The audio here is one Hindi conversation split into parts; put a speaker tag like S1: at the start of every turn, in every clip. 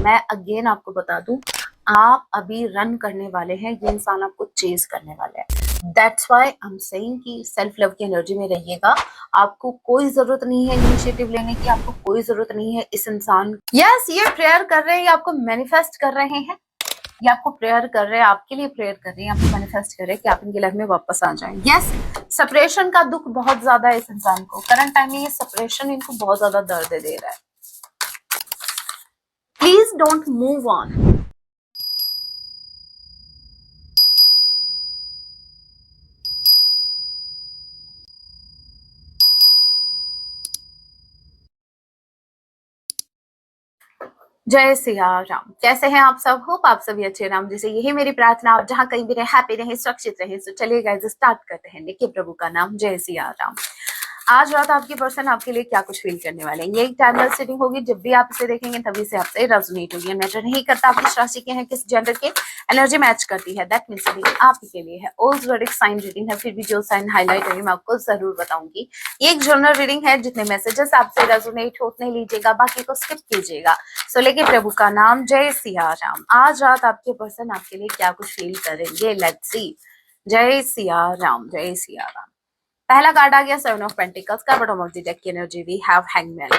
S1: मैं अगेन आपको बता दूं, आप अभी रन करने वाले हैं, ये इंसान आपको चेज करने वाले हैं। That's why I am saying कि सेल्फ लव की एनर्जी में रहिएगा। आपको कोई जरूरत नहीं है इनिशिएटिव लेने की, आपको कोई जरूरत नहीं है इस इंसान। यस, ये प्रेयर कर रहे हैं, ये आपको मैनिफेस्ट कर रहे हैं, ये आपको प्रेयर कर रहे हैं, आपके लिए प्रेयर कर रहे हैं, आपको मैनिफेस्ट कर रहे हैं कि आप इनकी लाइफ में वापस आ जाएं। यस, सेपरेशन का दुख बहुत ज्यादा है इस इंसान को, करंट टाइम में ये सेपरेशन इनको बहुत ज्यादा दर्द दे रहा है। Please don't move on. जय सिया राम। कैसे हैं आप सब? होप आप सभी अच्छे राम जी से यही मेरी प्रार्थना। आप जहां कहीं भी रहे, हैप्पी रहे, सुरक्षित रहे। तो चलिए गाइस, स्टार्ट करते हैं। देखिए, प्रभु का नाम, जय सिया राम। आज रात आपकी पर्सन आपके लिए क्या कुछ फील करने वाले हैं, ये एक टाइमलेस रीडिंग होगी। जब भी आप इसे देखेंगे तभी से आपसे रेजोनेट होगी। मैटर नहीं करता आप किस राशि के हैं, किस जेंडर के, एनर्जी मैच करती है। दैट मींस रीडिंग आप ही के लिए है। ऑल जोडिक साइन रीडिंग है, फिर भी जो साइन हाईलाइट होगी मैं आपको जरूर बताऊंगी। ये एक जनरल रीडिंग है, जितने मैसेजेस आपसे रेजोनेट हो उतने लीजिएगा, बाकी को स्किप कीजिएगा। सो लेके प्रभु का नाम, जय सिया राम। आज रात आपके पर्सन आपके लिए क्या कुछ फील करेंगे, लेट्स सी। जय सिया राम, जय सिया राम। पहला कार्ड आ गया 7 ऑफ पेंटिकल्स का, बॉटम ऑफ द डेक की एनर्जी वी हैव हैंगमैन।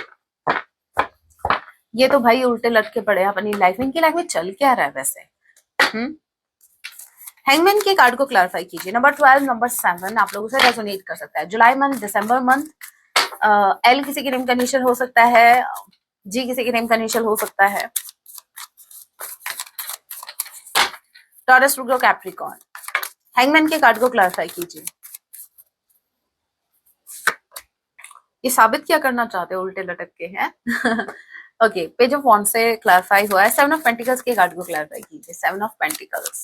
S1: ये तो भाई उल्टे लटके पड़े अपनी लाइफ में। इनकी लाइफ में चल क्या रहा है वैसे? हैंगमैन के कार्ड को क्लैरिफाई कीजिए। नंबर 12, नंबर 7 आप लोगों से रेजोनेट कर सकता है। जुलाई मंथ, दिसंबर मंथ, एल किसी की नेम का इनिशियल हो सकता है, जी किसी की नेम का इनिशियल हो सकता है, टॉरस, रूट, कैप्रिकॉर्न। हैंगमैन के कार्ड को क्लैरिफाई कीजिए। ये साबित क्या करना चाहते हो, उल्टे लटक के हैं? ओके, पेज ऑफ वॉन्ड से क्लैरिफाई हुआ है। 7 ऑफ पेंटिकल्स के कार्ड को क्लैरिफाई कीजिए। 7 ऑफ पेंटिकल्स,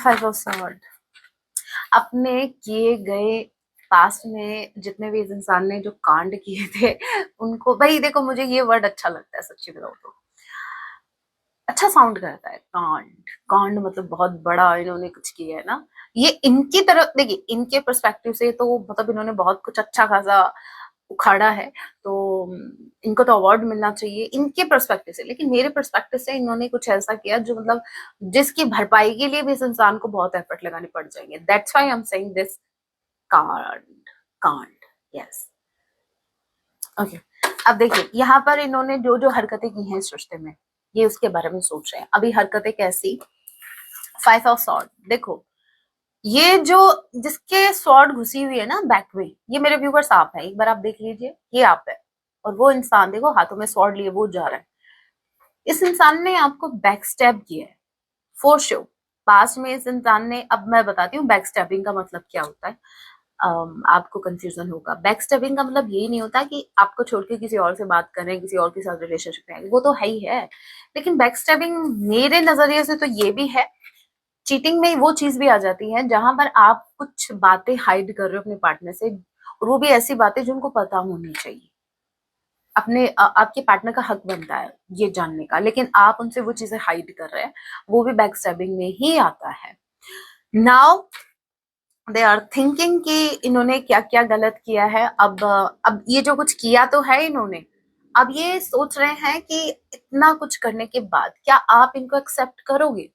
S1: 5 ऑफ स्वॉर्ड। अपने किए गए पास्ट में जितने भी इस इंसान ने जो कांड किए थे उनको, भाई देखो मुझे ये वर्ड अच्छा लगता है सच्ची बताओ तो, अच्छा साउंड करता है। कांड, कांड मतलब बहुत बड़ा इन्होंने कुछ किया है ना। ये इनकी तरफ देखिए, इनके पर्सपेक्टिव से तो मतलब इन्होंने बहुत कुछ अच्छा खासा उखाड़ा है, तो इनको तो अवार्ड मिलना चाहिए इनके पर्सपेक्टिव से। लेकिन मेरे पर्सपेक्टिव से इन्होंने कुछ ऐसा किया जो मतलब जिसकी भरपाई के लिए भी इस इंसान को बहुत एफर्ट लगाने पड़ जाएंगे। That's why I am saying this कांड, कांड, यस। ओके, अब देखिए यहाँ पर इन्होंने जो जो हरकतें की हैं इस रिश्ते में, ये उसके बारे में सोच रहे हैं। अभी हरकतें कैसी? 5 ऑफ स्वॉर्ड। देखो, ये जो जिसके स्वॉर्ड घुसी हुई है ना बैक में, ये मेरे व्यूवर्स आप है। एक बार आप देख लीजिए, ये आप है। और वो इंसान देखो हाथों में स्वॉर्ड लिए वो जा रहा है। इस इंसान ने आपको बैक स्टैब किया है फॉर श्योर। पास्ट में इस इंसान ने, अब मैं बताती हूँ बैक स्टैबिंग का मतलब क्या होता है। आपको कंफ्यूजन होगा। बैक स्टैबिंग का मतलब यही नहीं होता कि आपको छोड़ के किसी और से बात करें, किसी और के साथ रिलेशनशिप में, वो तो है ही है। लेकिन बैक स्टैबिंग मेरे नजरिए से तो ये भी है। चीटिंग में वो चीज भी आ जाती है जहां पर आप कुछ बातें हाइड कर रहे हो अपने पार्टनर से, और वो भी ऐसी बातें जो उनको पता होनी चाहिए। आपके पार्टनर का हक बनता है ये जानने का, लेकिन आप उनसे वो चीजें हाइड कर रहे हैं, वो भी बैक स्टैबिंग में ही आता है। नाउ दे आर थिंकिंग कि इन्होंने क्या क्या गलत किया है। अब ये जो कुछ किया तो है इन्होंने, अब ये सोच रहे हैं कि इतना कुछ करने के बाद क्या आप इनको एक्सेप्ट करोगे?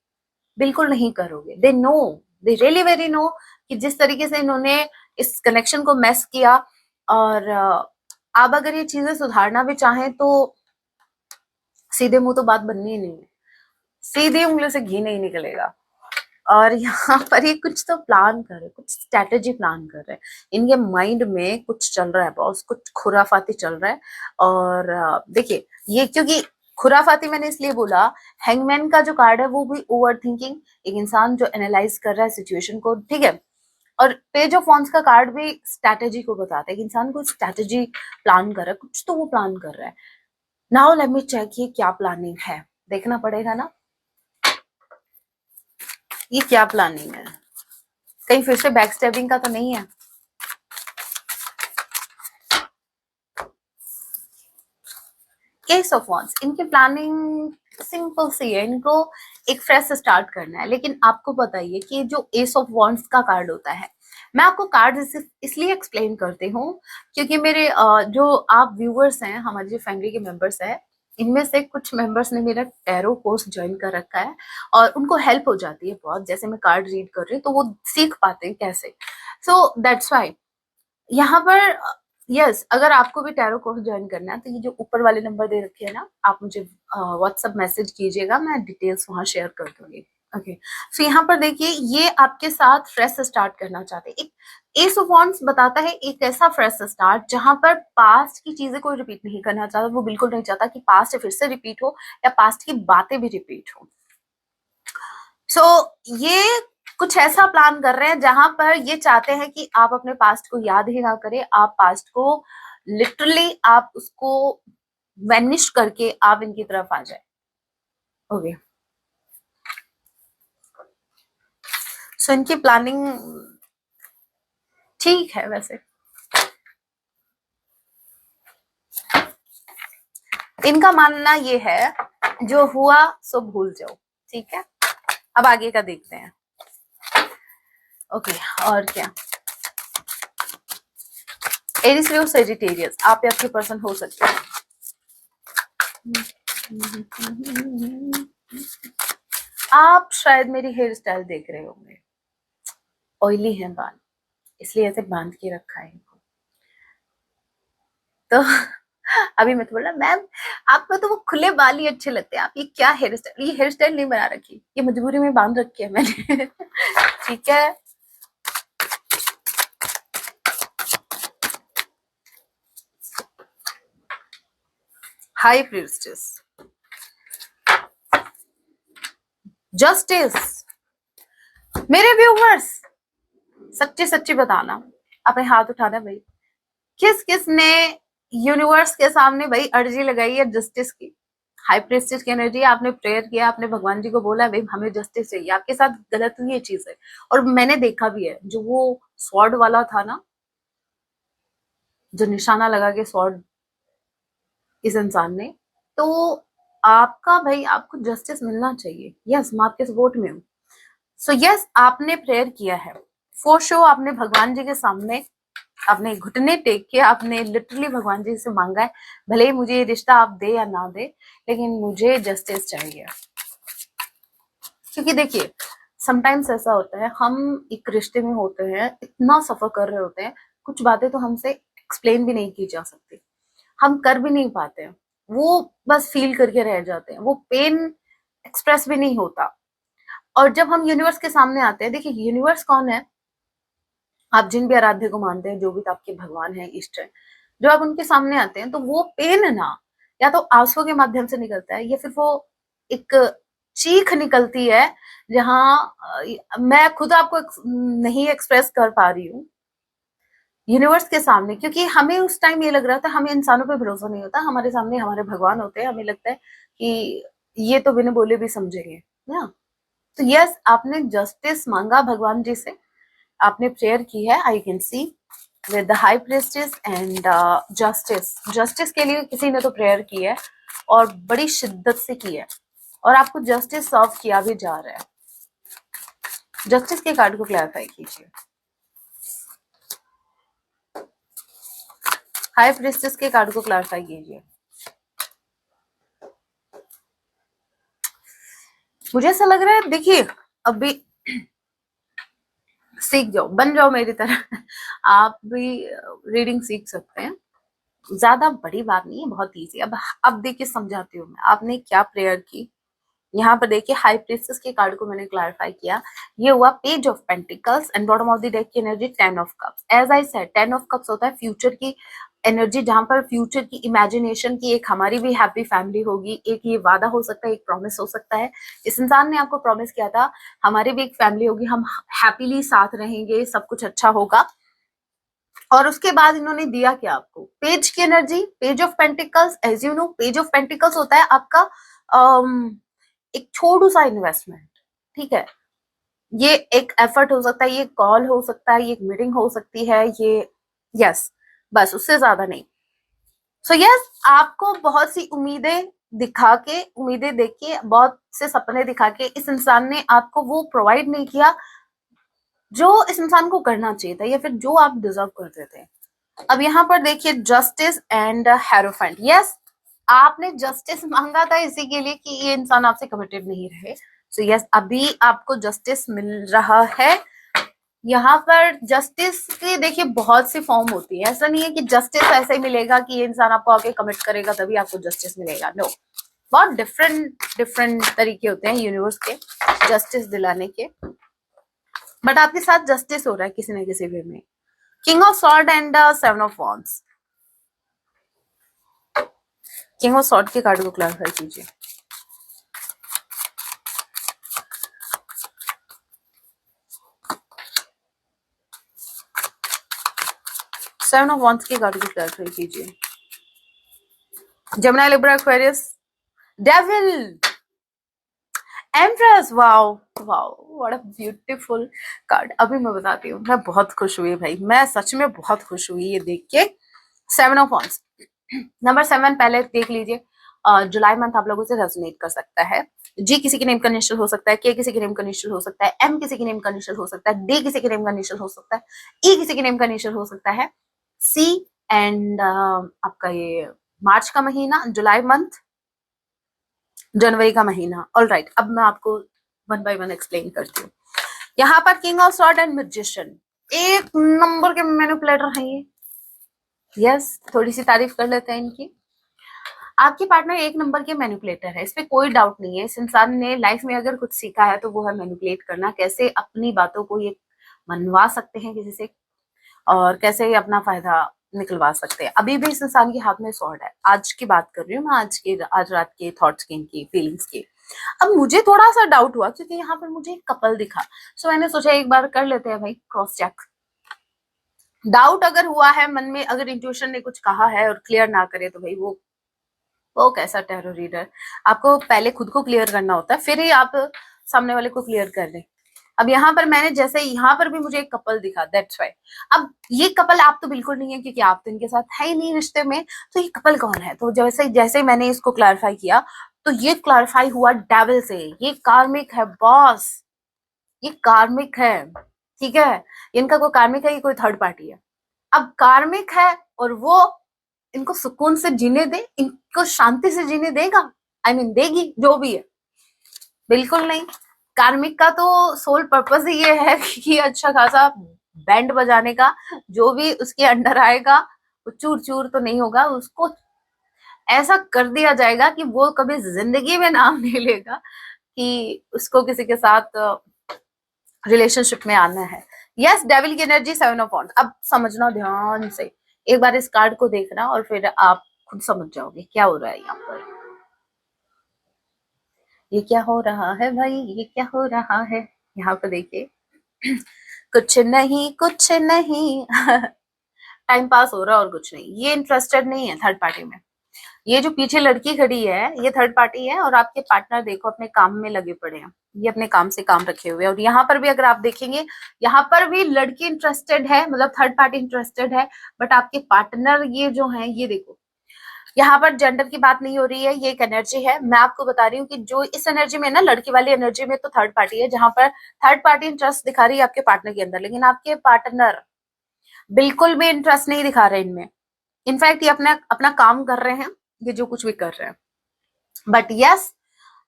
S1: बिल्कुल नहीं करोगे। They know, they really very know कि जिस तरीके से इन्होंने इस कनेक्शन को मेस किया, और आप अगर ये चीजें सुधारना भी चाहें तो सीधे मुंह तो बात बननी ही नहीं है, सीधी उंगली से घी नहीं निकलेगा। और यहाँ पर ये कुछ तो प्लान कर रहे, कुछ स्ट्रेटेजी प्लान कर रहे हैं। इनके माइंड में कुछ चल रहा है बॉस, कुछ खुराफाती चल रहा है। और देखिए, ये क्योंकि खुराफाती मैंने इसलिए बोला, हैंगमैन का जो कार्ड है वो भी ओवर थिंकिंग, एक इंसान जो एनालाइज कर रहा है सिचुएशन को, ठीक है। और पेज ऑफ वॉन्ड्स का कार्ड भी स्ट्रेटेजी को बताता है कि इंसान को स्ट्रेटेजी प्लान कर रहा है, कुछ तो वो प्लान कर रहा है। नाउ लेट मी चेक ये क्या प्लानिंग है, देखना पड़ेगा ना ये क्या प्लानिंग है। कहीं फिर से बैक स्टैबिंग का तो नहीं है? केस ऑफ वॉन्ड्स, इनकी प्लानिंग सिंपल सी है। इनको एक फ्रेश स्टार्ट करना है। लेकिन आपको बताइए कि जो एस ऑफ वॉन्ड्स का कार्ड होता है, मैं आपको कार्ड इसलिए एक्सप्लेन करती हूँ क्योंकि मेरे जो आप व्यूअर्स हैं, हमारी जो फैमिली के मेंबर्स हैं, इनमें से कुछ मेंबर्स ने मेरा टैरो कोर्स ज्वाइन कर रखा है और उनको हेल्प हो जाती है बहुत, जैसे मैं कार्ड रीड कर रही हूँ तो वो सीख पाते हैं कैसे। सो दैट्स वाई यहाँ पर यस, अगर आपको भी टैरो कोर्स ज्वाइन करना है तो ये जो ऊपर वाले नंबर दे रखे हैं ना, आप मुझे व्हाट्सएप मैसेज कीजिएगा, मैं डिटेल्स वहां शेयर कर दूंगी। ओके, सो यहाँ पर देखिए, ये आपके साथ फ्रेश स्टार्ट करना चाहते हैं। एक एस ऑफ वांड्स बताता है एक ऐसा फ्रेश स्टार्ट जहां पर पास्ट की चीजें कोई रिपीट नहीं करना चाहता, वो बिल्कुल नहीं चाहता कि पास्ट फिर से रिपीट हो या पास्ट की बातें भी रिपीट हो। सो ये कुछ ऐसा प्लान कर रहे हैं जहां पर ये चाहते हैं कि आप अपने पास्ट को याद ही ना करें, आप पास्ट को लिटरली आप उसको वैनिश करके आप इनकी तरफ आ जाए। ओके, सो इनकी प्लानिंग ठीक है वैसे। इनका मानना ये है जो हुआ सो भूल जाओ, ठीक है। अब आगे का देखते हैं। ओके, और क्या, एरिस लियो सेजिटेरियस आप या आपके पर्सन हो सकते हैं। आप शायद मेरी हेयर स्टाइल देख रहे होंगे, ऑयली है बाल, इसलिए ऐसे बांध के रखा है इनको। तो अभी मैं तो बोला मैम आपको तो वो खुले बाल ही अच्छे लगते हैं, आप ये क्या हेयर स्टाइल, ये हेयर स्टाइल नहीं बना रखी, ये मजबूरी में बांध रखी है मैंने। ठीक है, हाई प्रीस्टेस, जस्टिस। मेरे व्यूवर्स सच्ची सच्ची बताना, अपने हाथ उठाना भाई, किस किस ने यूनिवर्स के सामने भाई अर्जी लगाई है जस्टिस की। हाई प्रीस्टेस की एनर्जी, आपने प्रेयर किया, आपने भगवान जी को बोला भाई हमें जस्टिस चाहिए, आपके साथ गलत हुई ये चीज है। और मैंने देखा भी है, जो वो स्वॉर्ड वाला था ना, जो निशाना लगा के स्वॉर्ड इस इंसान ने, तो आपका भाई आपको जस्टिस मिलना चाहिए। यस, मैं आपके सपोर्ट में हूँ। सो यस, आपने प्रेयर किया है फॉर शो, आपने भगवान जी के सामने अपने घुटने टेक के आपने लिटरली भगवान जी से मांगा है, भले ही मुझे ये रिश्ता आप दे या ना दे, लेकिन मुझे जस्टिस चाहिए। क्योंकि देखिए, समटाइम्स ऐसा होता है, हम एक रिश्ते में होते हैं, इतना सफर कर रहे होते हैं, कुछ बातें तो हमसे एक्सप्लेन भी नहीं की जा सकती, हम कर भी नहीं पाते हैं, वो बस फील करके रह जाते हैं, वो पेन एक्सप्रेस भी नहीं होता। और जब हम यूनिवर्स के सामने आते हैं, देखिए यूनिवर्स कौन है, आप जिन भी आराध्य को मानते हैं, जो भी आपके भगवान है, इष्ट है, जब आप उनके सामने आते हैं तो वो पेन है ना, या तो आंसुओं के माध्यम से निकलता है या फिर वो एक चीख निकलती है, जहां मैं खुद आपको नहीं एक्सप्रेस कर पा रही हूँ यूनिवर्स के सामने, क्योंकि हमें उस टाइम ये लग रहा था, हमें इंसानों पे भरोसा नहीं होता, हमारे सामने हमारे भगवान होते हैं, हमें लगता है कि ये तो बिना बोले भी समझेंगे ना। तो यस, आपने जस्टिस मांगा भगवान जी से, आपने प्रेयर की है, I can see with the high priestess and justice. Justice के लिए किसी ने तो प्रेयर की है और बड़ी शिद्दत से की है, और आपको जस्टिस सर्व किया भी जा रहा है। जस्टिस के कार्ड को क्लैरिफाई कीजिए। हाई प्रीस्टेस के कार्ड को क्लैरिफाई कीजिए। मुझे ऐसा लग रहा है, देखिए अभी सीख जाओ, बन जाओ मेरी तरह। आप भी रीडिंग सीख सकते हैं, ज्यादा बड़ी बात नहीं है, बहुत इजी। अब देखिए समझाती हूँ मैं, आपने क्या प्रेयर की। यहाँ पर देखिए हाई प्रीस्टेस के कार्ड को मैंने क्लैरिफाई किया, ये हुआ page of pentacles and bottom of the deck की energy 10 of cups. As I said, 10 of cups होता है फ्यूचर की एनर्जी, जहां पर फ्यूचर की इमेजिनेशन की, एक हमारी भी हैप्पी फैमिली होगी, एक ये वादा हो सकता है, एक प्रॉमिस हो सकता है, इस इंसान ने आपको प्रॉमिस किया था हमारी भी एक फैमिली होगी, हम हैप्पीली साथ रहेंगे, सब कुछ अच्छा होगा। और उसके बाद इन्होंने दिया क्या आपको, पेज की energy, page of pentacles. As you know, page of pentacles होता है आपका एक छोटू सा इन्वेस्टमेंट, ठीक है। ये एक एफर्ट हो सकता है, ये कॉल हो सकता है, ये एक मीटिंग हो सकती है, ये यस, बस उससे ज्यादा नहीं। सो यस, आपको बहुत सी उम्मीदें दिखा के, उम्मीदें देके, बहुत से सपने दिखा के इस इंसान ने आपको वो प्रोवाइड नहीं किया जो इस इंसान को करना चाहिए था या फिर जो आप डिजर्व करते थे। अब यहाँ पर देखिए जस्टिस एंड हेरोफेंट। यस, आपने जस्टिस मांगा था इसी के लिए कि ये इंसान आपसे कमिटेड नहीं रहे। सो यस, अभी आपको जस्टिस मिल रहा है। यहाँ पर जस्टिस की देखिए बहुत सी फॉर्म होती है, ऐसा नहीं है कि जस्टिस ऐसे ही मिलेगा कि ये इंसान आपको आके कमिट करेगा तभी आपको जस्टिस मिलेगा। नो, बहुत डिफरेंट डिफरेंट तरीके होते हैं यूनिवर्स के जस्टिस दिलाने के, बट आपके साथ जस्टिस हो रहा है किसी न किसी वे में। King of sword and seven of wands. King of sword के कार्ड को क्लैरिफाई कीजिए। सेवन ऑफ वॉन्ड्स के कार्ड को क्लैरिफाई कीजिए। Gemini, Libra, Aquarius, devil, empress. Wow wow, what a beautiful card. अभी मैं बताती हूँ, मैं बहुत खुश हुई भाई, मैं सच में बहुत खुश हुई ये देख के। सेवन ऑफ वॉन्ड्स, नंबर 7 पहले देख लीजिए। जुलाई मंथ आप लोगों से रेजोनेट कर सकता है। जी किसी के नेम का इनिशियल हो सकता है, के किसी के नेम का इनिशियल हो सकता है, एम किसी के नेम का इनिशियल हो सकता है, डी किसी के नेम का इनिशियल हो सकता है, ई किसी के नेम का इनिशियल हो सकता है, सी एंड आपका ये मार्च का महीना, जुलाई मंथ, जनवरी का महीना। ऑल राइट, अब मैं आपको वन बाय वन एक्सप्लेन करती हूँ। यहाँ पर king of sword and magician, एक नंबर के मैनिपुलेटर हैं ये। यस, थोड़ी सी तारीफ कर लेते हैं इनकी। आपकी पार्टनर एक नंबर के मैनिपुलेटर है, इस पे कोई डाउट नहीं है। इस इंसान ने लाइफ में अगर कुछ सीखा है तो वो है मैनिपुलेट करना, कैसे अपनी बातों को ये मनवा सकते हैं किसी से और कैसे ये अपना फायदा निकलवा सकते हैं। अभी भी इस इंसान के हाथ में स्वॉर्ड है। आज की बात कर रही हूँ मैं, आज रात के थॉट्स की, इनकी फीलिंग्स की। अब मुझे थोड़ा सा डाउट हुआ क्योंकि यहाँ पर मुझे एक कपल दिखा, सो मैंने सोचा एक बार कर लेते हैं भाई क्रॉस चेक। डाउट अगर हुआ है मन में, अगर इंट्यूशन ने कुछ कहा है और क्लियर ना करे तो भाई वो कैसा टैरो रीडर। आपको पहले खुद को क्लियर करना होता है, फिर ही आप सामने वाले को क्लियर कर लें। अब यहाँ पर मैंने जैसे यहाँ पर भी मुझे एक कपल दिखा, दैट्स वाई। अब ये कपल आप तो बिल्कुल नहीं है क्योंकि आप तो इनके साथ है ही नहीं रिश्ते में, तो ये कपल कौन है? तो जैसे जैसे मैंने इसको क्लैरिफाई किया तो ये क्लैरिफाई हुआ डेविल से। ये कार्मिक है बॉस, ये कार्मिक है, ठीक है। इनका कोई कार्मिक है, ये कोई थर्ड पार्टी है। अब कार्मिक है और वो इनको सुकून से जीने दे, इनको शांति से जीने देगा, आई मीन देगी, जो भी है, बिल्कुल नहीं। कार्मिक का तो सोल पर्पस ही ये है कि अच्छा खासा बैंड बजाने का, जो भी उसके अंडर आएगा वो चूर चूर तो नहीं होगा, उसको ऐसा कर दिया जाएगा कि वो कभी जिंदगी में नाम नहीं लेगा कि उसको किसी के साथ रिलेशनशिप में आना है। यस, डेविल की एनर्जी, 7 ऑफ वॉन्ड्स। अब समझना ध्यान से, एक बार इस कार्ड को देखना और फिर आप खुद समझ जाओगे क्या हो रहा है यहाँ पर। ये क्या हो रहा है भाई, ये क्या हो रहा है? यहाँ पर देखिए कुछ नहीं कुछ नहीं टाइम पास हो रहा है और कुछ नहीं। ये इंटरेस्टेड नहीं है थर्ड पार्टी में। ये जो पीछे लड़की खड़ी है ये थर्ड पार्टी है और आपके पार्टनर देखो अपने काम में लगे पड़े हैं, ये अपने काम से काम रखे हुए हैं। और यहाँ पर भी अगर आप देखेंगे, यहाँ पर भी लड़की इंटरेस्टेड है, मतलब थर्ड पार्टी इंटरेस्टेड है, बट आपके पार्टनर ये जो है, ये देखो यहाँ पर जेंडर की बात नहीं हो रही है, ये एक एनर्जी है। मैं आपको बता रही हूँ कि जो इस एनर्जी में ना, लड़की वाली एनर्जी में तो थर्ड पार्टी है, जहां पर थर्ड पार्टी इंटरेस्ट दिखा रही है आपके पार्टनर के अंदर, लेकिन आपके पार्टनर बिल्कुल भी इंटरेस्ट नहीं दिखा रहे इनमें। इनफैक्ट ये अपना अपना काम कर रहे हैं, ये जो कुछ भी कर रहे हैं। बट यस,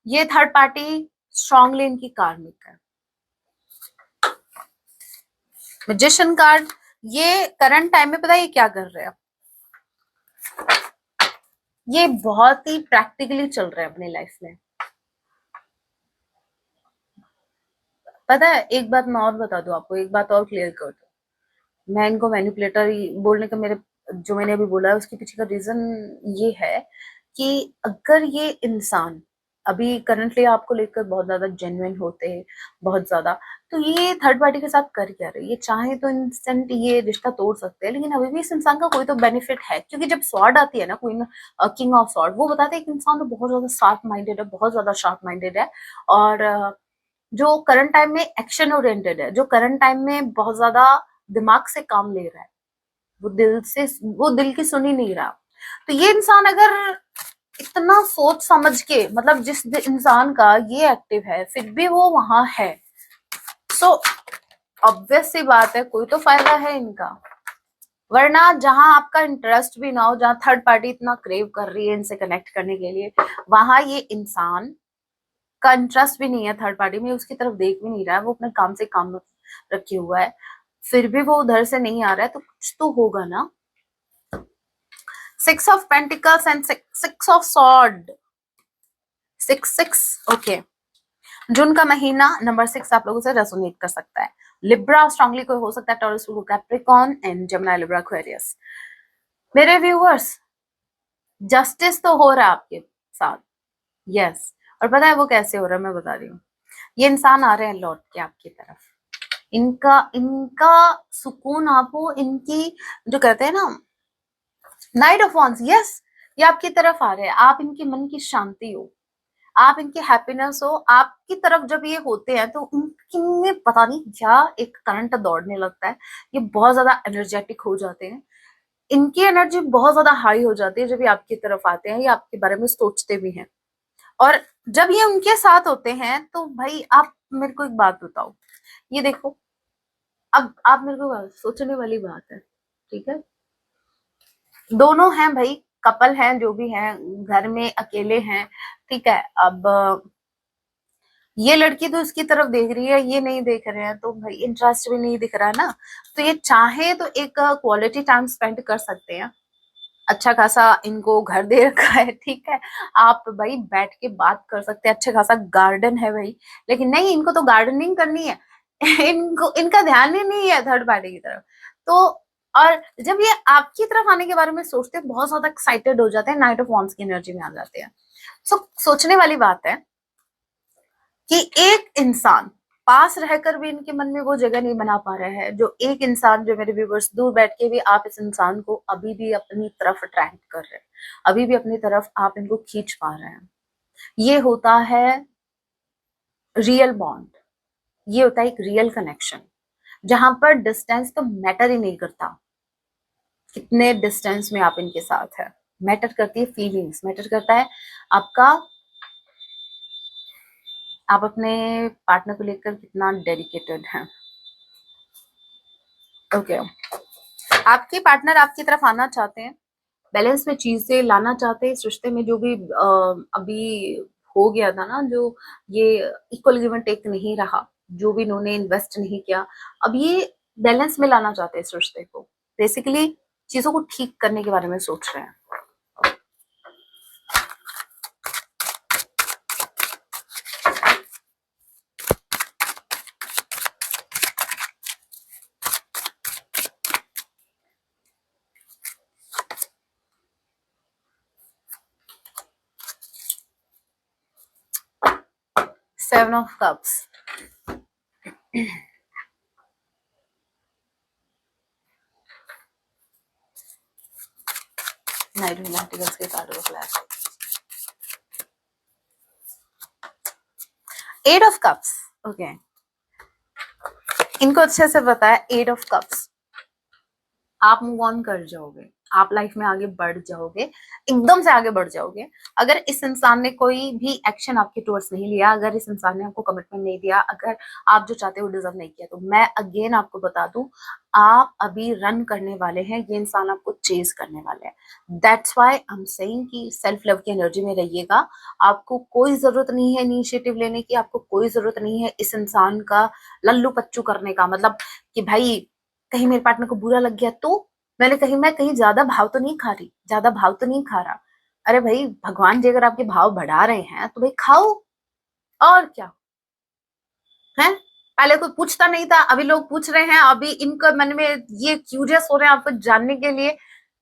S1: ये थर्ड पार्टी स्ट्रांगली इनकी कार्मिक है। मैजिशियन कार्ड, ये करंट टाइम में पता है ये क्या कर रहे हैं? ये बहुत ही प्रैक्टिकली चल रहे हैं अपनी लाइफ में। पता है, एक बात मैं और बता दूं आपको, एक बात और क्लियर कर दूं। मैं इनको मैनिपुलेटर बोलने का, मेरे जो मैंने अभी बोला है उसके पीछे का रीजन ये है कि अगर ये इंसान अभी करंटली आपको लेकर बहुत ज्यादा जेन्युइन होते हैं, बहुत ज्यादा, तो ये थर्ड पार्टी के साथ कर क्या रहे? ये चाहे तो इंस्टेंट ये रिश्ता तोड़ सकते हैं, लेकिन अभी भी इस इंसान का कोई तो बेनिफिट है। क्योंकि जब स्वॉर्ड आती है ना, क्वीन, किंग ऑफ स्वॉर्ड, वो बताते हैं कि इंसान तो बहुत ज्यादा शार्प माइंडेड है, बहुत ज्यादा शार्प माइंडेड है। और जो करंट टाइम में एक्शन ओरिएंटेड है, जो करंट टाइम में बहुत ज्यादा दिमाग से काम ले रहा है, वो दिल की सुन ही नहीं रहा। तो ये इंसान अगर इतना सोच समझ के, मतलब जिस इंसान का ये एक्टिव है फिर भी वो वहां है, सो ऑब्वियस सी बात है, कोई तो फायदा है इनका, वरना जहां आपका इंटरेस्ट भी ना हो, जहां थर्ड पार्टी इतना क्रेव कर रही है इनसे कनेक्ट करने के लिए, वहां ये इंसान का इंटरेस्ट भी नहीं है थर्ड पार्टी में, उसकी तरफ देख भी नहीं रहा है, वो अपने काम से काम रखे हुआ है, फिर भी वो उधर से नहीं आ रहा है, तो कुछ तो होगा ना। 6 of pentacles and 6 of sword, 6 okay. जून का महीना नंबर 6 आप लोगों से रेजोनेट कर सकता है। लिब्रा स्ट्रांगली कोई हो सकता है, taurus, Capricorn and Gemini, Libra, Aquarius. मेरे व्यूअर्स, जस्टिस तो हो रहा है आपके साथ, यस। और पता है वो कैसे हो रहा है, मैं बता रही हूँ। ये इंसान आ रहे हैं लौट के आपकी तरफ, इनका इनका सुकून आपको, इनकी जो कहते हैं ना नाइट ऑफ वॉन्स, यस, ये आपकी तरफ आ रहे हैं। आप इनके मन की शांति हो, आप इनकी हैप्पीनेस हो, आपकी तरफ जब ये होते हैं तो इनमें पता नहीं क्या एक करंट दौड़ने लगता है, ये बहुत ज्यादा एनर्जेटिक हो जाते हैं, इनकी एनर्जी बहुत ज्यादा हाई हो जाती है जब ये आपकी तरफ आते हैं, ये आपके बारे में सोचते भी हैं। और जब ये उनके साथ होते हैं तो भाई आप मेरे को एक बात बताओ, ये देखो, अब आप मेरे को सोचने वाली बात है, ठीक है, दोनों हैं भाई, कपल हैं, जो भी हैं, घर में अकेले हैं, ठीक है। अब ये लड़की तो इसकी तरफ देख रही है, ये नहीं देख रहे हैं, तो भाई इंटरेस्ट भी नहीं दिख रहा है ना, तो ये चाहे तो एक क्वालिटी टाइम स्पेंड कर सकते हैं। अच्छा खासा इनको घर दे रखा है, ठीक है, आप भाई बैठ के बात कर सकते हैं, अच्छा खासा गार्डन है भाई, लेकिन नहीं, इनको तो गार्डनिंग करनी है इनको, इनका ध्यान ही नहीं है थर्ड पार्टी की तरफ। तो और जब ये आपकी तरफ आने के बारे में सोचते हैं, बहुत ज्यादा एक्साइटेड हो जाते हैं, नाइट ऑफ वॉन्ड्स की एनर्जी में आ जाते हैं। सोचने वाली बात है कि एक इंसान पास रहकर भी इनके मन में वो जगह नहीं बना पा रहा है, जो एक इंसान, जो मेरे व्यूवर्स दूर बैठ के भी आप इस इंसान को अभी भी अपनी तरफ अट्रैक्ट कर रहे हैं, अभी भी अपनी तरफ आप इनको खींच पा रहे हैं। ये होता है रियल बॉन्ड, ये होता है एक रियल कनेक्शन, जहां पर डिस्टेंस तो मैटर ही नहीं करता, कितने डिस्टेंस में आप इनके साथ है, मैटर करती है फीलिंग्स, मैटर करता है आपका, आप अपने पार्टनर को लेकर कितना डेडिकेटेड हैं। ओके, आपके पार्टनर आपकी तरफ आना चाहते हैं, बैलेंस में चीजें लाना चाहते हैं इस रिश्ते में, जो भी अभी हो गया था ना, जो ये इक्वल गिव एंड टेक नहीं रहा, जो भी इन्होंने इन्वेस्ट नहीं किया, अब ये बैलेंस में लाना चाहते हैं इस रिश्ते को, बेसिकली चीजों को ठीक करने के बारे में सोच रहे हैं। Seven of cups, knight of pentacles के card of flash, eight of cups, okay, इनको अच्छे से पता है एट ऑफ कप्स, आप मूव ऑन कर जाओगे, आप लाइफ में आगे बढ़ जाओगे, एकदम से आगे बढ़ जाओगे, अगर इस इंसान ने कोई भी एक्शन आपके टुवर्ड्स नहीं लिया, अगर इस इंसान ने आपको कमिटमेंट नहीं दिया, अगर आप जो चाहते हो डिजर्व नहीं किया, तो मैं अगेन आपको बता दूं, आप अभी रन करने वाले हैं, ये इंसान आपको चेज करने वाले हैं। That's why I am saying कि सेल्फ लव की एनर्जी में रहिएगा, आपको कोई जरूरत नहीं है इनिशिएटिव लेने की, आपको कोई जरूरत नहीं है इस इंसान का लल्लू पच्चू करने का, मतलब कि भाई कहीं मेरे पार्टनर को बुरा लग गया तो मैं कहीं ज्यादा भाव तो नहीं खा रही, ज्यादा भाव तो नहीं खा रहा, अरे भाई भगवान जी अगर आपके भाव बढ़ा रहे हैं तो भाई खाओ, और क्या है। पहले कोई पूछता नहीं था, अभी लोग पूछ रहे हैं, अभी इनके मन में ये क्यूरियस हो रहे हैं आपको जानने के लिए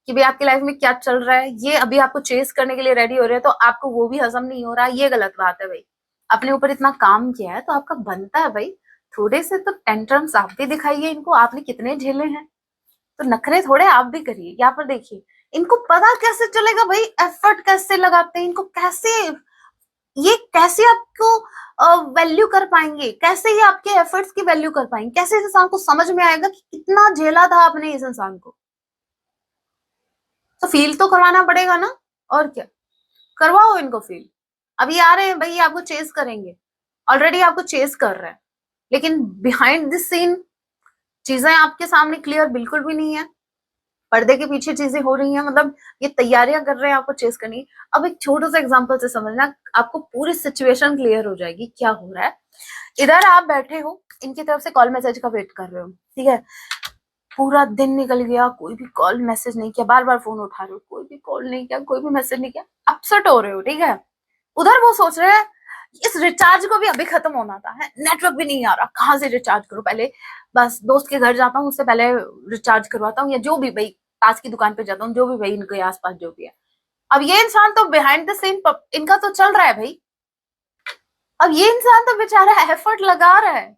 S1: कि भाई आपकी लाइफ में क्या चल रहा है, ये अभी आपको चेस करने के लिए रेडी हो रहे हैं, तो आपको वो भी हजम नहीं हो रहा, ये गलत बात है भाई। अपने ऊपर इतना काम किया है तो आपका बनता है भाई, थोड़े से तो टेंट्रम्स आप भी दिखाइए इनको, आपने कितने झेले हैं, तो नखरे थोड़े आप भी करिए। यहाँ पर देखिए, इनको पता कैसे चलेगा भाई एफर्ट कैसे लगाते हैं, इनको कैसे, ये कैसे आपको वैल्यू कर पाएंगे, कैसे ये आपके एफर्ट्स की वैल्यू कर पाएंगे, कैसे इस इंसान को समझ में आएगा कि कितना झेला था आपने इस इंसान को, तो फील तो करवाना पड़ेगा ना, और क्या, करवाओ इनको फील। अभी आ रहे हैं भाई आपको चेस करेंगे, ऑलरेडी आपको चेस कर रहे हैं, लेकिन बिहाइंड दिस सीन चीजें आपके सामने क्लियर बिल्कुल भी नहीं है, पर्दे के पीछे चीजें हो रही हैं, मतलब ये तैयारियां कर रहे हैं आपको चेस करनी। अब एक छोटे से एग्जांपल से समझना, आपको पूरी सिचुएशन क्लियर हो जाएगी क्या हो रहा है। इधर आप बैठे हो, इनकी तरफ से कॉल मैसेज का वेट कर रहे हो, ठीक है, पूरा दिन निकल गया, कोई भी कॉल मैसेज नहीं किया, बार बार फोन उठा रहे हो, कोई भी कॉल नहीं किया, कोई भी मैसेज नहीं किया, अपसेट हो रहे हो, ठीक है। उधर वो सोच रहे हैं इस रिचार्ज को भी अभी खत्म होना था, है नेटवर्क भी नहीं आ रहा, कहाँ से रिचार्ज करूं, पहले बस दोस्त के घर जाता हूँ, उससे पहले रिचार्ज करवाता हूँ, या जो भी भाई पास की दुकान पे जाता हूँ, जो भी भाई इनके आसपास जो भी है। अब ये इंसान तो बिहाइंड द सीन इनका तो चल रहा है भाई, अब ये इंसान तो बेचारा एफर्ट लगा रहा है,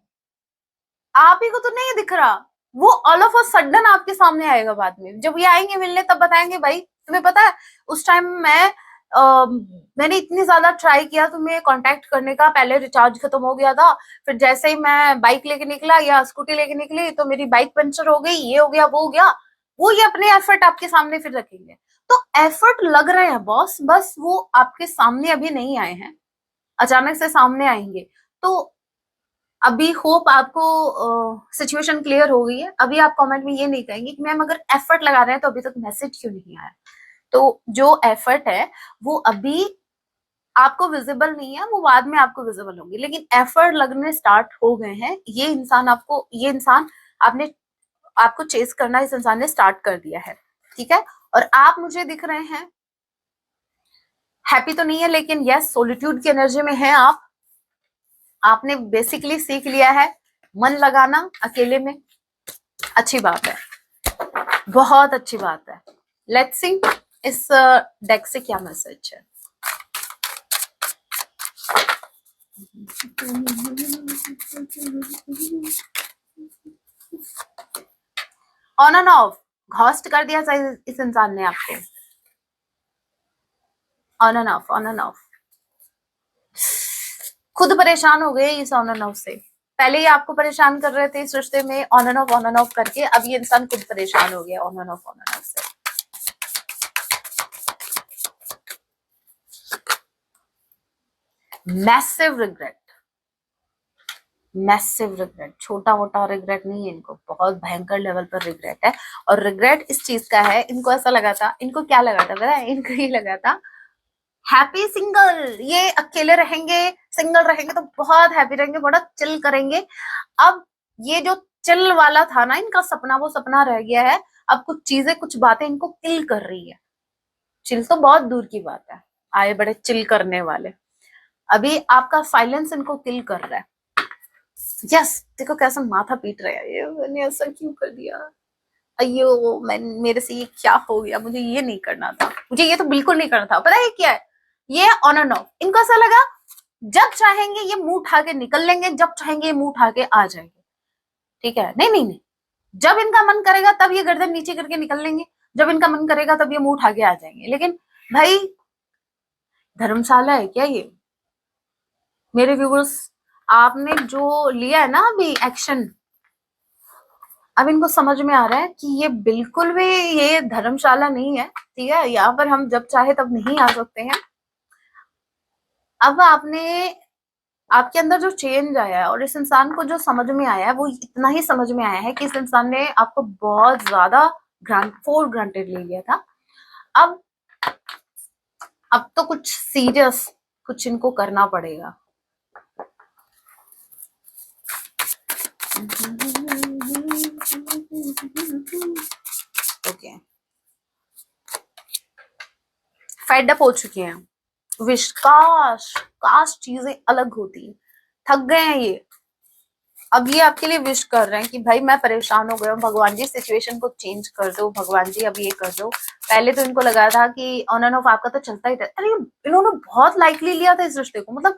S1: आप ही को तो नहीं दिख रहा। वो ऑल ऑफ अ सडन आपके सामने आएगा बाद में, जब ये आएंगे मिलने तब बताएंगे भाई तुम्हें पता है उस टाइम मैंने इतनी ज्यादा ट्राई किया तुम्हें कांटेक्ट करने का, पहले रिचार्ज खत्म हो गया था, फिर जैसे ही मैं बाइक लेके निकला या स्कूटी लेके निकली तो मेरी बाइक पंचर हो गई, ये हो गया वो हो गया। वो ये अपने एफर्ट आपके सामने फिर रखेंगे, तो एफर्ट लग रहे हैं बॉस, बस वो आपके सामने अभी नहीं आए हैं, अचानक से सामने आएंगे। तो अभी होप आपको सिचुएशन क्लियर हो गई है, अभी आप कमेंट में ये नहीं कहेंगे कि मैम अगर एफर्ट लगा रहे हैं तो अभी तक मैसेज क्यों नहीं आया। तो जो एफर्ट है वो अभी आपको विजिबल नहीं है, वो बाद में आपको विजिबल होंगे, लेकिन एफर्ट लगने स्टार्ट हो गए हैं। ये इंसान आपने आपको चेस करना इस इंसान ने स्टार्ट कर दिया है, ठीक है। और आप मुझे दिख रहे हैं हैप्पी तो नहीं है, लेकिन यस सोलिट्यूड की एनर्जी में है आप। आपने बेसिकली सीख लिया है मन लगाना अकेले में, अच्छी बात है, बहुत अच्छी बात है। लेट्स सी इस डेक से क्या मैसेज है। ऑन एंड ऑफ घोस्ट कर दिया इस इंसान ने आपको, on end of on end of, खुद परेशान हो गए इस ऑन एंड ऑफ से। पहले ही आपको परेशान कर रहे थे इस रिश्ते में ऑन एंड ऑफ करके, अब ये इंसान खुद परेशान हो गया ऑन एंड ऑफ से। मैसिव रिग्रेट, मैसिव रिग्रेट, छोटा मोटा रिग्रेट नहीं है इनको, बहुत भयंकर लेवल पर रिग्रेट है। और रिग्रेट इस चीज का है, इनको ऐसा लगा था, इनको क्या लगा था पता है, इनको ये लगा था हैप्पी सिंगल, ये अकेले रहेंगे, सिंगल रहेंगे तो बहुत हैप्पी रहेंगे, बड़ा चिल करेंगे। अब ये जो चिल वाला था ना इनका सपना, वो सपना रह गया है। अब कुछ चीजें कुछ बातें इनको किल कर रही है, चिल तो बहुत दूर की बात है, आए बड़े चिल करने वाले, अभी आपका साइलेंस इनको किल कर रहा है। यस देखो कैसा माथा पीट रहा है ये, मैंने ऐसा क्यों कर दिया, अयो मैं मेरे से ये क्या हो गया, मुझे ये नहीं करना था, मुझे ये तो बिल्कुल नहीं करना था। पता है क्या है, ये ऑन एंड ऑफ, इनको ऐसा लगा जब चाहेंगे ये मुंह उठा के निकल लेंगे, जब चाहेंगे ये मुंह उठा के आ जाएंगे, ठीक है। नहीं नहीं नहीं, जब इनका मन करेगा तब ये गर्दन नीचे करके निकल लेंगे, जब इनका मन करेगा तब ये मुंह उठा के आ जाएंगे। लेकिन भाई धर्मशाला है क्या ये मेरे व्यूवर्स, आपने जो लिया है ना अभी एक्शन, अब इनको समझ में आ रहा है कि ये बिल्कुल भी ये धर्मशाला नहीं है, ठीक है, यहाँ पर हम जब चाहे तब नहीं आ सकते हैं। अब आपने आपके अंदर जो चेंज आया है और इस इंसान को जो समझ में आया है वो इतना ही समझ में आया है कि इस इंसान ने आपको बहुत ज्यादा फॉर ग्रांटेड ले लिया था। अब अब तो कुछ सीरियस कुछ इनको करना पड़ेगा। ओके फेड अप हो चुके हैं, विश काश काश चीजें अलग होती, थक गए हैं ये। अब ये आपके लिए विश कर रहे हैं कि भाई मैं परेशान हो गया हूँ, भगवान जी सिचुएशन को चेंज कर दो, भगवान जी अब ये कर दो। पहले तो इनको लगा था कि ऑन एंड ऑफ आपका तो चलता ही रहता, अरे इन्होंने बहुत लाइटली लिया था इस रिश्ते को, मतलब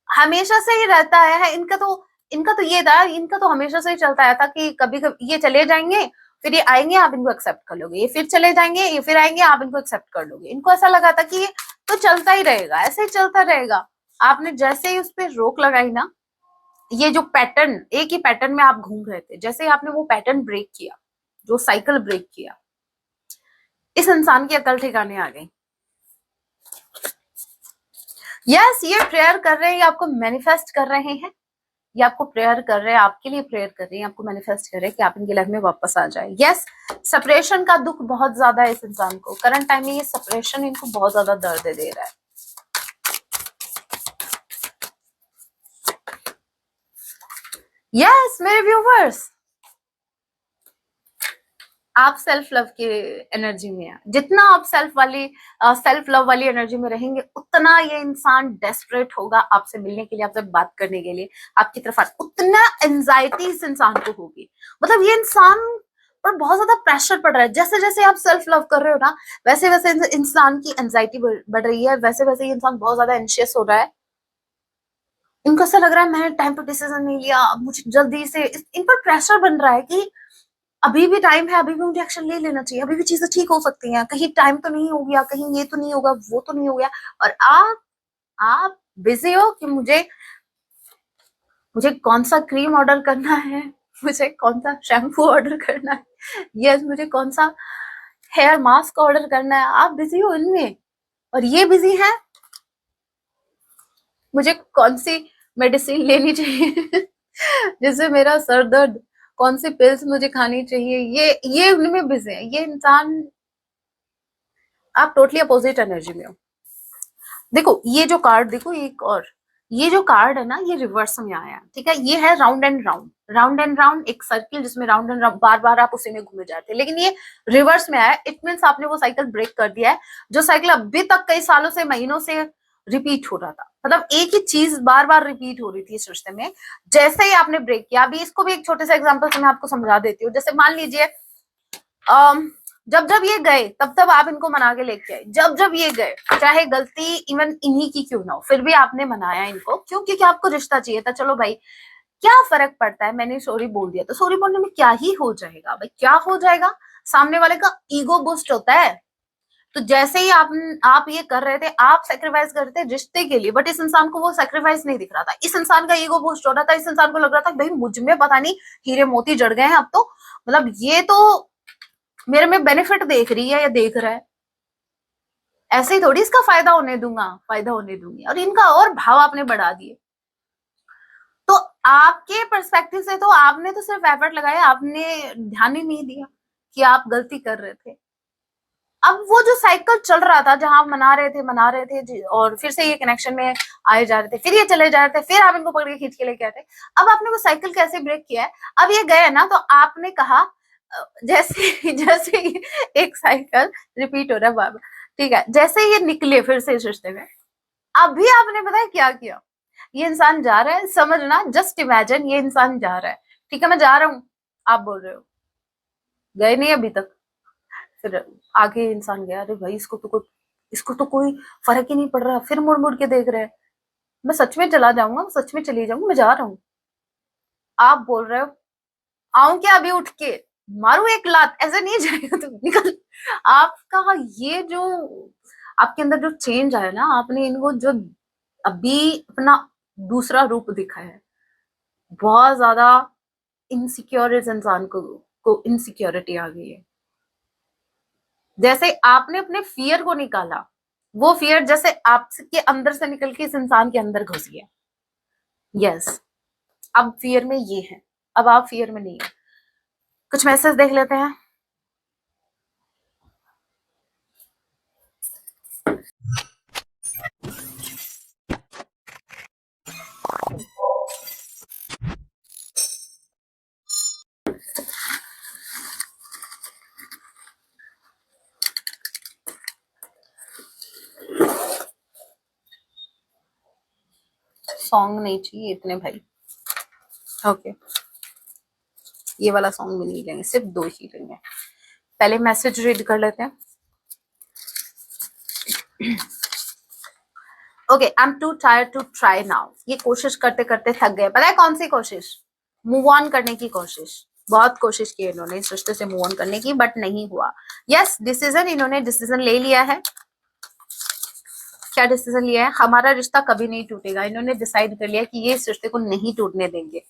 S1: हमेशा से ही रहता है इनका तो ये था, इनका तो हमेशा से ही चलता आया था कि कभी कभी ये चले जाएंगे फिर ये आएंगे आप इनको एक्सेप्ट कर लोगे, ये फिर चले जाएंगे ये फिर आएंगे आप इनको एक्सेप्ट कर लोगे। इनको ऐसा लगा था कि ये तो चलता ही रहेगा, ऐसे ही चलता रहेगा। आपने जैसे ही उस पर रोक लगाई ना, ये जो पैटर्न एक ही पैटर्न में आप घूम रहे थे, जैसे ही आपने वो पैटर्न ब्रेक किया, जो साइकिल ब्रेक किया, इस इंसान की अकल ठिकाने आ गई। यस ये प्रेयर कर रहे हैं, आपको मैनिफेस्ट कर रहे हैं, ये आपको प्रेयर कर रहे हैं, आपके लिए प्रेयर कर रही है, आपको मैनिफेस्ट कर रहे हैं कि आप इनकी लाइफ में वापस आ जाए। यस, सेपरेशन का दुख बहुत ज्यादा है इस इंसान को, करंट टाइम में ये सेपरेशन इनको बहुत ज्यादा दर्द दे रहा है। यस मेरे व्यूवर्स, आप सेल्फ लव की एनर्जी में है। जितना आप सेल्फ लव वाली एनर्जी में रहेंगे, उतना ये इंसान डेस्परेट होगा आपसे मिलने के लिए, आपसे बात करने के लिए, आपकी तरफ उतना एंजाइटी इस इंसान को होगी। मतलब ये इंसान पर बहुत ज्यादा प्रेशर पड़ रहा है। जैसे जैसे आप सेल्फ लव कर रहे हो ना, वैसे वैसे इंसान की एंजाइटी बढ़ रही है, वैसे वैसे ये इंसान बहुत ज्यादा एंशियस हो रहा है। इनको ऐसा लग रहा है मैंने टाइम पर डिसीजन नहीं लिया, मुझे जल्दी से, इन पर प्रेशर बन रहा है कि अभी भी टाइम है, अभी भी मुझे एक्शन ले लेना चाहिए, अभी भी चीजें ठीक हो सकती हैं, कहीं टाइम तो नहीं हो गया, कहीं ये तो नहीं होगा, वो तो नहीं हो गया। और आप बिजी हो कि मुझे कौन सा क्रीम ऑर्डर करना है, मुझे कौन सा शैम्पू ऑर्डर करना है, यस मुझे कौन सा हेयर मास्क ऑर्डर करना है, आप बिजी हो इनमें। और ये बिजी है मुझे कौन सी मेडिसिन लेनी चाहिए जिससे मेरा सर दर्द, कौन सी पिल्स मुझे खानी चाहिए, ये उनमें बिजी है ये इंसान। आप टोटली अपोजिट एनर्जी में हो। देखो ये जो कार्ड, देखो एक और, ये जो कार्ड है ना, ये रिवर्स में आया, ठीक है। ये है round and round, round and round, एक सर्किल जिसमें राउंड एंड राउंड बार बार आप उसी में घूमे जाते हैं, लेकिन ये रिवर्स में आया। इट मीन्स आपने वो साइकिल ब्रेक कर दिया है, जो साइकिल अभी तक कई सालों से, महीनों से रिपीट हो रहा था। मतलब एक ही चीज बार बार रिपीट हो रही थी इस रिश्ते में। जैसे ही आपने ब्रेक किया, अभी इसको भी एक छोटे से एग्जाम्पल से मैं आपको समझा देती हूँ। जैसे मान लीजिए जब जब ये गए, तब तब आप इनको मना के लेके आए, जब जब ये गए, चाहे गलती इवन इन्हीं की क्यों ना हो, फिर भी आपने मनाया इनको, क्यों? क्योंकि आपको रिश्ता चाहिए था। चलो भाई क्या फर्क पड़ता है, मैंने सॉरी बोल दिया तो सॉरी बोलने में क्या ही हो जाएगा भाई, क्या हो जाएगा, सामने वाले का ईगो बूस्ट होता है। तो जैसे ही आप ये कर रहे थे, आप सेक्रीफाइस कर रहे थे रिश्ते के लिए, बट इस इंसान को वो सेक्रीफाइस नहीं दिख रहा था। इस इंसान का ईगो बूस्ट हो रहा था, इस इंसान को लग रहा था भाई मुझ में पता नहीं हीरे मोती जड़ गए हैं अब तो, मतलब ये तो मेरे में बेनिफिट देख रही है या देख रहा है, ऐसे ही थोड़ी इसका फायदा होने दूंगा, फायदा होने दूंगी। और इनका और भाव आपने बढ़ा दिए। तो आपके पर्सपेक्टिव से तो आपने तो सिर्फ एफर्ट लगाया, आपने ध्यान ही नहीं दिया कि आप गलती कर रहे थे। अब वो जो साइकिल चल रहा था, जहां आप मना रहे थे और फिर से ये कनेक्शन में आए जा रहे थे, फिर ये चले जा रहे थे, फिर आप इनको पकड़ के खींच के लेके आए थे। अब आपने वो साइकिल कैसे ब्रेक किया है? अब ये गए ना, तो आपने कहा जैसे जैसे एक साइकिल रिपीट हो रहा है बार, ठीक है, जैसे ये निकले फिर से इस रिश्ते में, अभी आपने पता है क्या किया? ये इंसान जा रहा है, समझना, जस्ट इमेजिन ये इंसान जा रहा है, ठीक है, मैं जा रहा हूं, आप बोल रहे हो गए नहीं अभी तक, फिर आगे इंसान गया, अरे भाई इसको तो कोई फर्क ही नहीं पड़ रहा, फिर मुड़ मुड़ के देख रहे हैं, मैं सच में चला जाऊंगा, मैं सच में चली जाऊंगा, मैं जा रहा हूँ। आप बोल रहे हो आऊं क्या अभी उठ के मारू एक लात, ऐसे नहीं जाएगा, तुम निकल। आपका ये जो आपके अंदर जो चेंज आया ना, आपने इनको जो अभी अपना दूसरा रूप दिखाया है, बहुत ज्यादा इनसिक्योर इस इंसान को इनसिक्योरिटी आ गई है। जैसे आपने अपने फियर को निकाला, वो फियर जैसे आपके अंदर से निकल के इस इंसान के अंदर घुस गया। यस, अब फियर में ये है, अब आप फियर में नहीं है। कुछ मैसेज देख लेते हैं। सॉन्ग नहीं चाहिए इतने भाई, ओके, ये वाला सॉन्ग भी नहीं लेंगे, सिर्फ 2 ही लेंगे। पहले मैसेज रीड कर लेते हैं। Okay, I am too tired to try now. ये कोशिश करते करते थक गए। पता है कौन सी कोशिश? मूव ऑन करने की कोशिश। बहुत कोशिश की इन्होंने इस रिश्ते से मूव ऑन करने की, बट नहीं हुआ। यस, डिसीजन, इन्होंने डिसीजन ले लिया है। क्या डिसीजन लिया है? हमारा रिश्ता कभी नहीं टूटेगा। इन्होंने डिसाइड कर लिया कि ये इस रिश्ते को नहीं टूटने देंगे।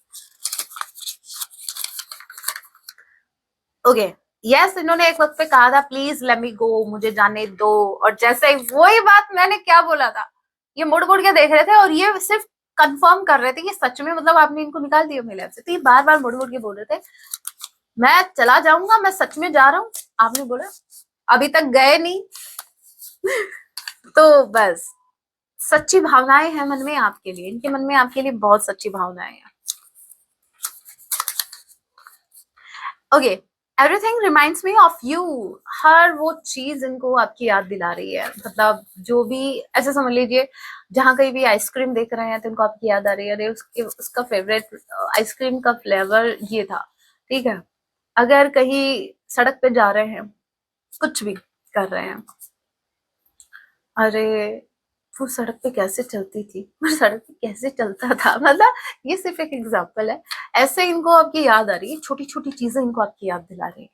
S1: ओके, यस, इन्होंने एक वक्त पे कहा था प्लीज लेट मी गो, मुझे जाने दो, और जैसे वही बात मैंने क्या बोला था, ये मुड़ मुड़ के देख रहे थे और ये सिर्फ कंफर्म कर रहे थे कि सच में मतलब आपने इनको निकाल दिया मेरे लाइफ से। तो ये बार बार मुड़ मुड़ के बोल रहे थे मैं चला जाऊंगा, मैं सच में जा रहा हूँ। आपने बोला अभी तक गए नहीं। तो बस सच्ची भावनाएं हैं मन में आपके लिए, इनके मन में आपके लिए बहुत सच्ची भावनाएं हैं। Okay, everything reminds me of you. हर वो चीज इनको आपकी याद दिला रही है। मतलब जो भी, ऐसे समझ लीजिए जहां कहीं भी आइसक्रीम देख रहे हैं तो इनको आपकी याद आ रही है, अरे उसके उसका फेवरेट आइसक्रीम का फ्लेवर ये था। ठीक है, अगर कहीं सड़क पे जा रहे हैं, कुछ भी कर रहे हैं, अरे वो सड़क पे कैसे चलती थी, वो सड़क पे कैसे चलता था। मतलब ये सिर्फ एक एग्जांपल है। ऐसे इनको आपकी याद आ रही है, छोटी छोटी चीजें इनको आपकी याद दिला रही है।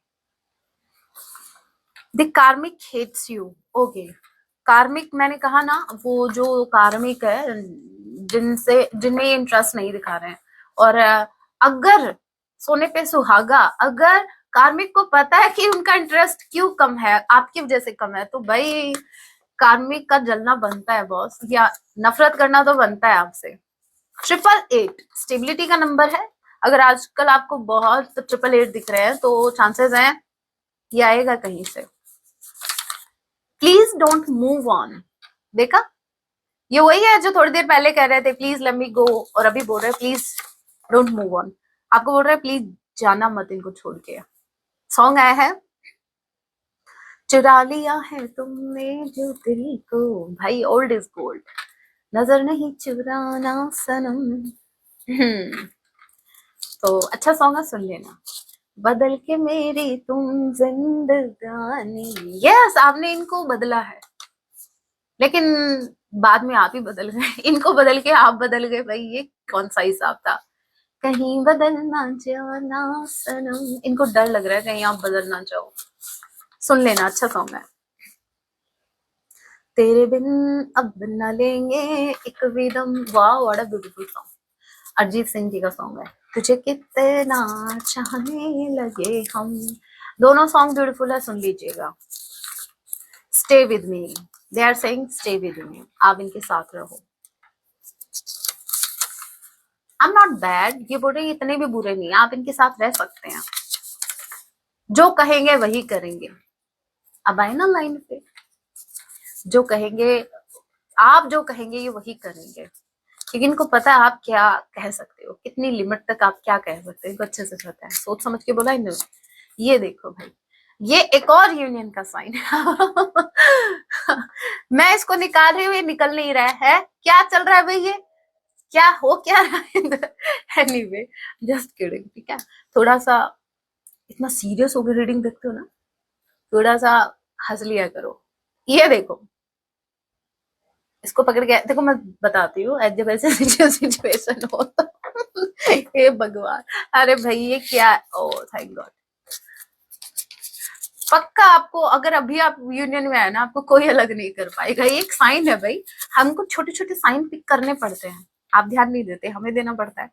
S1: द कार्मिक हेट्स यू। ओके, कार्मिक मैंने कहा ना, वो जो कार्मिक है जिनसे जिनमें ये इंटरेस्ट नहीं दिखा रहे हैं। और अगर सोने पे सुहागा, अगर कार्मिक को पता है कि उनका इंटरेस्ट क्यों कम है, आपकी वजह से कम है, तो भाई कार्मिक का जलना बनता है बॉस, या नफरत करना तो बनता है आपसे। 888 स्टेबिलिटी का नंबर है। अगर आजकल आपको बहुत 888 दिख रहे हैं तो चांसेस हैं ये आएगा कहीं से। Please don't move on. देखा, ये वही है जो थोड़ी देर पहले कह रहे थे प्लीज लेट मी गो, और अभी बोल रहे हैं प्लीज डोंट मूव ऑन। आपको बोल रहे हैं प्लीज जाना मत इनको छोड़ के। सॉन्ग आया है चुरा लिया है तुमने जो दिल को। भाई ओल्ड इज गोल्ड, नजर नहीं चुराना सनम। तो अच्छा सॉन्ग है, सुन लेना। बदल के मेरी तुम जिंदगानी। यस, आपने इनको बदला है, लेकिन बाद में आप ही बदल गए। इनको बदल के आप बदल गए। भाई ये कौन सा हिसाब था। कहीं बदलना जाना सनम, इनको डर लग रहा है कहीं आप बदलना चाहो। सुन लेना, अच्छा सॉन्ग है। तेरे बिन अब न लेंगे एक विदम। वाह what a beautiful song. Arijit Singh ji का सॉन्ग है। तुझे कितना चाहने लगे हम। दोनों सॉन्ग ब्यूटीफुल है, सुन लीजिएगा। Stay with me, they are saying stay with me, आप इनके साथ रहो। आई एम नॉट बैड, ये बोल रहे हैं इतने भी बुरे नहीं, आप इनके साथ रह सकते हैं। जो कहेंगे वही करेंगे। अब आए ना लाइन पे, जो कहेंगे, आप जो कहेंगे ये वही करेंगे। क्योंकि इनको पता है आप क्या कह सकते हो, कितनी लिमिट तक आप क्या कह सकते हो, इनको अच्छे से पता है। सोच समझ के बोला इन्होंने। ये देखो भाई, ये एक और यूनियन का साइन है। मैं इसको निकाल रही हूँ, ये निकल नहीं रहा है। क्या चल रहा है भाई, ये क्या हो क्या रहा है। एनीवे, जस्ट किडिंग, ठीक है। थोड़ा सा इतना सीरियस होकर रीडिंग देखते हो ना, थोड़ा सा हंस लिया करो। ये देखो, इसको पकड़ के देखो, मैं बताती हूँ जब ऐसे सिचुएशन हो तो। हे भगवान, अरे भाई ये क्या, ओ थैंक गॉड। पक्का आपको, अगर अभी आप यूनियन में आए ना, आपको कोई अलग नहीं कर पाएगा। ये एक साइन है भाई, हमको छोटे छोटे साइन पिक करने पड़ते हैं। आप ध्यान नहीं देते, हमें देना पड़ता है।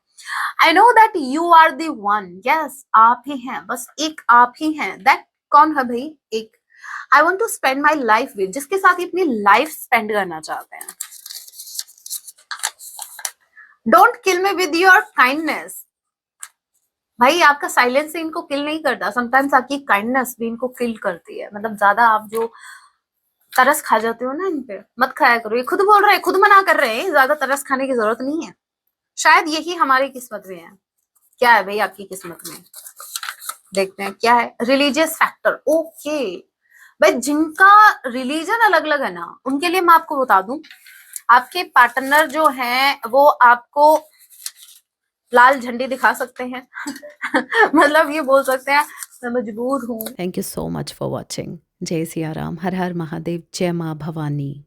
S1: I know that you are the one. Yes, आप ही हैं, बस एक आप ही हैं। दैट कौन है भाई, एक I want to spend my life with, जिसके साथ अपनी लाइफ स्पेंड करना चाहते हैं। Don't kill me with your kindness. भाई आपका साइलेंस इनको किल नहीं करता, समटाइम्स आपकी काइंडनेस भी इनको किल करती है। मतलब ज्यादा आप जो तरस खा जाते हो ना, इन पे मत खाया करो। ये खुद बोल रहे हैं, खुद मना कर रहे हैं, ज्यादा तरस खाने की जरूरत नहीं है। शायद यही हमारी किस्मत में है। क्या है भाई आपकी किस्मत में, देखते हैं क्या है। रिलीजियस फैक्टर, ओके भाई, जिनका रिलीजन अलग अलग है ना, उनके लिए मैं आपको बता दूं, आपके पार्टनर जो हैं वो आपको लाल झंडी दिखा सकते हैं। मतलब ये बोल सकते हैं मैं मजबूर हूँ।
S2: Thank you so much for watching. जय सिया राम, हर हर महादेव, जय माँ भवानी।